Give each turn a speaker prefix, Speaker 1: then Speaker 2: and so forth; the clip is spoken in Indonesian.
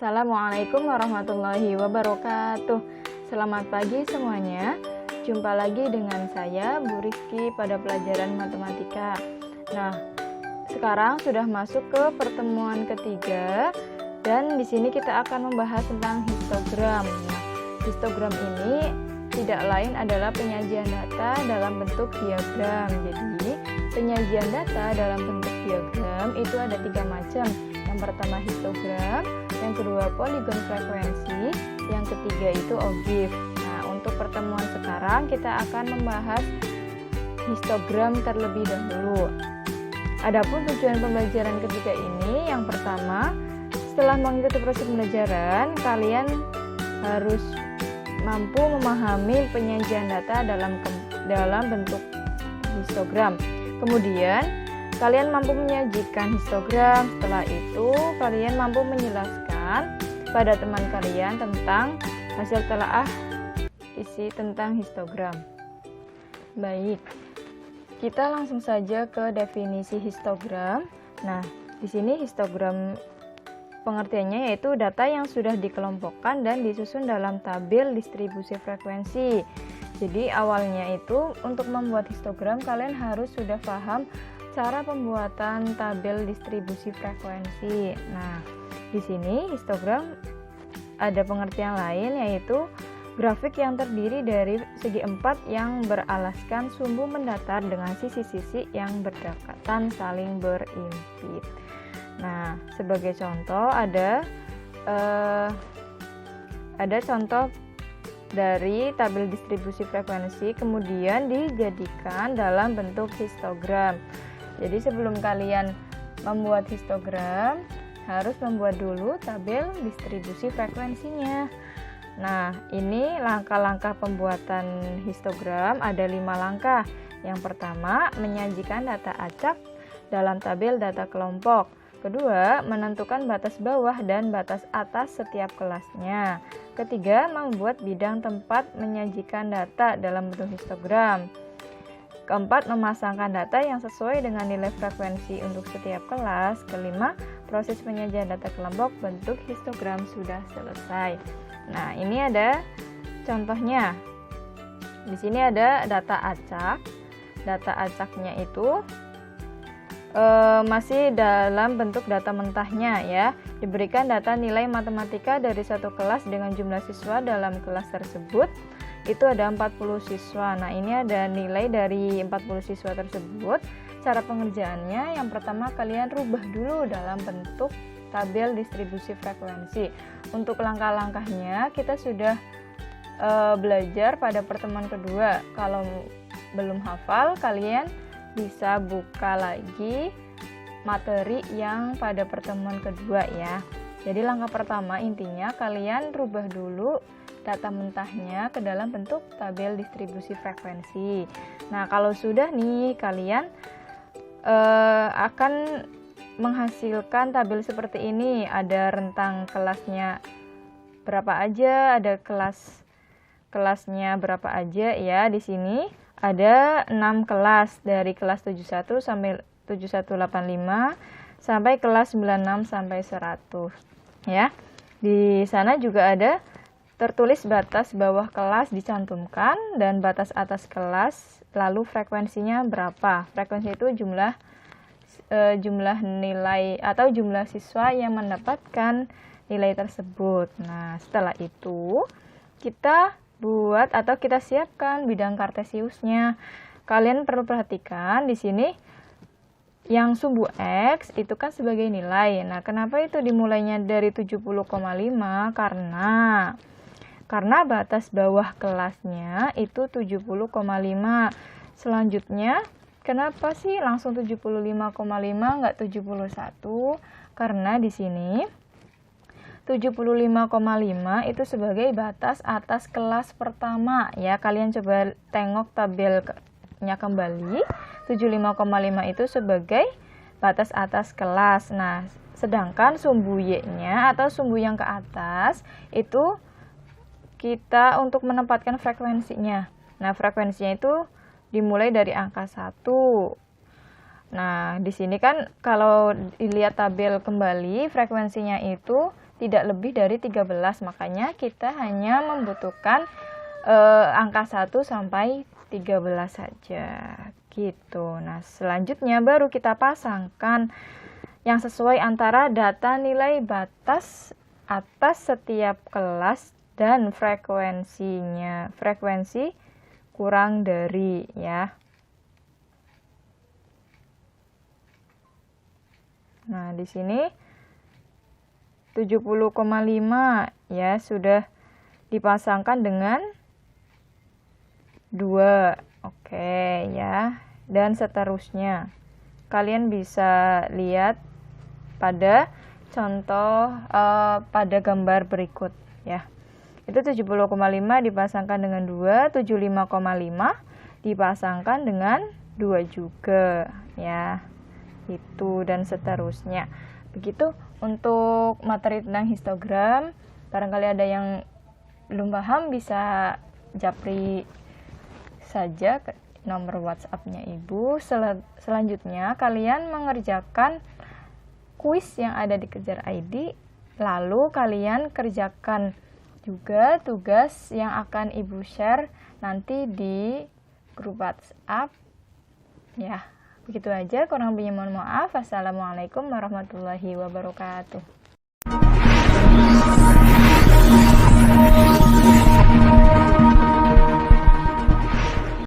Speaker 1: Assalamualaikum warahmatullahi wabarakatuh. Selamat pagi semuanya. Jumpa lagi dengan saya Bu Rizky pada pelajaran matematika. Nah, sekarang sudah masuk ke pertemuan ketiga dan di sini kita akan membahas tentang histogram. Nah, histogram ini tidak lain adalah penyajian data dalam bentuk diagram. Jadi, penyajian data dalam bentuk diagram itu ada 3 macam. Yang pertama histogram, yang kedua poligon frekuensi, yang ketiga itu ogive. Nah, untuk pertemuan sekarang kita akan membahas histogram terlebih dahulu. Adapun tujuan pembelajaran ketiga ini, yang pertama, setelah mengikuti proses pembelajaran, kalian harus mampu memahami penyajian data dalam bentuk histogram. Kemudian, kalian mampu menyajikan histogram. Setelah itu, kalian mampu menjelaskan pada teman kalian tentang hasil telaah isi tentang histogram. Baik, kita langsung saja ke definisi histogram. Nah, di sini histogram pengertiannya yaitu data yang sudah dikelompokkan dan disusun dalam tabel distribusi frekuensi. Jadi awalnya itu untuk membuat histogram kalian harus sudah paham cara pembuatan tabel distribusi frekuensi. Nah, di sini histogram ada pengertian lain yaitu grafik yang terdiri dari segi 4 yang beralaskan sumbu mendatar dengan sisi-sisi yang berdekatan saling berimpit. Nah, sebagai contoh ada contoh dari tabel distribusi frekuensi kemudian dijadikan dalam bentuk histogram. Jadi sebelum kalian membuat histogram, harus membuat dulu tabel distribusi frekuensinya. Nah, ini langkah-langkah pembuatan histogram ada 5 langkah. Yang pertama, menyajikan data acak dalam tabel data kelompok. Kedua, menentukan batas bawah dan batas atas setiap kelasnya. Ketiga, membuat bidang tempat menyajikan data dalam bentuk histogram. Keempat, memasangkan data yang sesuai dengan nilai frekuensi untuk setiap kelas. Kelima, proses penyajian data kelompok bentuk histogram sudah selesai. Nah, ini ada contohnya. Di sini ada data acak. Data acaknya itu masih dalam bentuk data mentahnya ya. Diberikan data nilai matematika dari satu kelas dengan jumlah siswa dalam kelas tersebut. Itu ada 40 siswa. Nah, ini ada nilai dari 40 siswa tersebut. Cara pengerjaannya, yang pertama kalian rubah dulu dalam bentuk tabel distribusi frekuensi. Untuk langkah-langkahnya kita sudah belajar pada pertemuan kedua. Kalau belum hafal, kalian bisa buka lagi materi yang pada pertemuan kedua ya. Jadi langkah pertama intinya kalian rubah dulu data mentahnya ke dalam bentuk tabel distribusi frekuensi. Nah, kalau sudah nih kalian akan menghasilkan tabel seperti ini. Ada rentang kelasnya berapa aja, ada kelasnya berapa aja ya. Di sini ada 6 kelas dari kelas 71 sampai 7185 sampai kelas 96 sampai 100 ya. Di sana juga ada tertulis batas bawah kelas dicantumkan dan batas atas kelas, lalu frekuensinya berapa. Frekuensi itu jumlah nilai atau jumlah siswa yang mendapatkan nilai tersebut. Nah, setelah itu kita buat atau kita siapkan bidang kartesiusnya. Kalian perlu perhatikan di sini yang sumbu X itu kan sebagai nilai. Nah, kenapa itu dimulainya dari 70,5? Karena batas bawah kelasnya itu 70,5. Selanjutnya, kenapa sih langsung 75,5 nggak 71? Karena di sini 75,5 itu sebagai batas atas kelas pertama ya. Kalian coba tengok tabelnya kembali. 75,5 itu sebagai batas atas kelas. Nah, sedangkan sumbu Y-nya atau sumbu yang ke atas itu kita untuk menempatkan frekuensinya. Nah, frekuensinya itu dimulai dari angka 1. Nah, di sini kan kalau dilihat tabel kembali, frekuensinya itu tidak lebih dari 13. Makanya kita hanya membutuhkan angka 1 sampai 13 saja gitu. Nah, selanjutnya baru kita pasangkan yang sesuai antara data nilai batas atas setiap kelas dan frekuensinya. Frekuensi kurang dari ya. Nah, di sini 70,5 ya sudah dipasangkan dengan 2. Oke ya. Dan seterusnya. Kalian bisa lihat pada contoh pada gambar berikut ya. Itu 70,5 dipasangkan dengan 2, 75,5 dipasangkan dengan 2 juga ya. Itu dan seterusnya. Begitu untuk materi tentang histogram. Barangkali ada yang belum paham bisa japri saja ke nomor WhatsApp-nya Ibu. Selanjutnya kalian mengerjakan kuis yang ada di Kejar ID, lalu kalian kerjakan juga tugas yang akan Ibu share nanti di grup WhatsApp ya. Begitu aja, kurang lebihnya mohon maaf. Assalamualaikum warahmatullahi wabarakatuh.